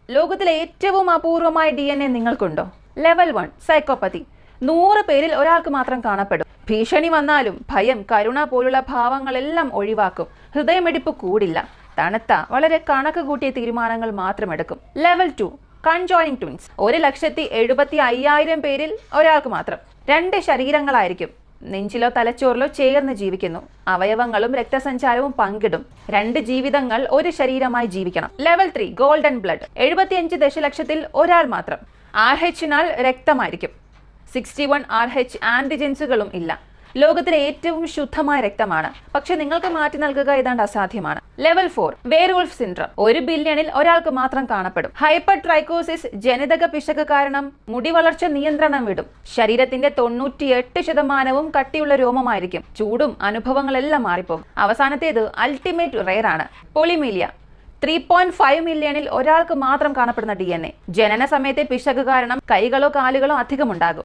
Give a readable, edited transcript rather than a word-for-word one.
ലോകത്തിലെ ഏറ്റവും അപൂർവമായ DNA നിങ്ങൾക്കുണ്ടോ? ലെവൽ 1 സൈക്കോപ്പതി. 100 പേരിൽ ഒരാൾക്ക് മാത്രം കാണപ്പെടും. ഭീഷണി വന്നാലും ഭയം, കരുണ പോലുള്ള ഭാവങ്ങളെല്ലാം ഒഴിവാക്കും. ഹൃദയമിടിപ്പ് കൂടില്ല. തണുത്ത, വളരെ കണക്ക് കൂട്ടിയ തീരുമാനങ്ങൾ മാത്രം എടുക്കും. Level 2 കൺജോയിനിങ് twins. 1,75,000 പേരിൽ ഒരാൾക്ക് മാത്രം. 2 ശരീരങ്ങളായിരിക്കും. നെഞ്ചിലോ തലച്ചോറിലോ ചേർന്ന് ജീവിക്കുന്നു. അവയവങ്ങളും രക്തസഞ്ചാരവും പങ്കിടും. 2 ജീവിതങ്ങൾ ഒരു ശരീരമായി ജീവിക്കണം. Level 3 golden blood. 75 ദശലക്ഷത്തിൽ ഒരാൾ മാത്രം. RH-നാൽ രക്തമായിരിക്കും. 61 RH ആന്റിജൻസുകളും ഇല്ല. ലോകത്തിലെ ഏറ്റവും ശുദ്ധമായ രക്തമാണ്. പക്ഷെ നിങ്ങൾക്ക് മാറ്റി നൽകുക ഏതാണ്ട് അസാധ്യമാണ്. Level 4 വേർവുൾഫ് syndrome. 1 ബില്യണിൽ ഒരാൾക്ക് മാത്രം കാണപ്പെടും. ഹൈപ്പർ ട്രൈക്കോസിസ് ജനിതക പിശക് കാരണം മുടി വളർച്ച നിയന്ത്രണം വിടും. ശരീരത്തിന്റെ 98% കട്ടിയുള്ള രോമമായിരിക്കും. ചൂടും അനുഭവങ്ങളെല്ലാം മാറിപ്പോകും. അവസാനത്തേത് അൾട്ടിമേറ്റ് റെയർ ആണ്. പൊളിമീലിയ. 3.5 മില്യണിൽ ഒരാൾക്ക് മാത്രം കാണപ്പെടുന്ന DNA. ജനന സമയത്തെ പിശക് കാരണം കൈകളോ കാലുകളോ അധികമുണ്ടാകും.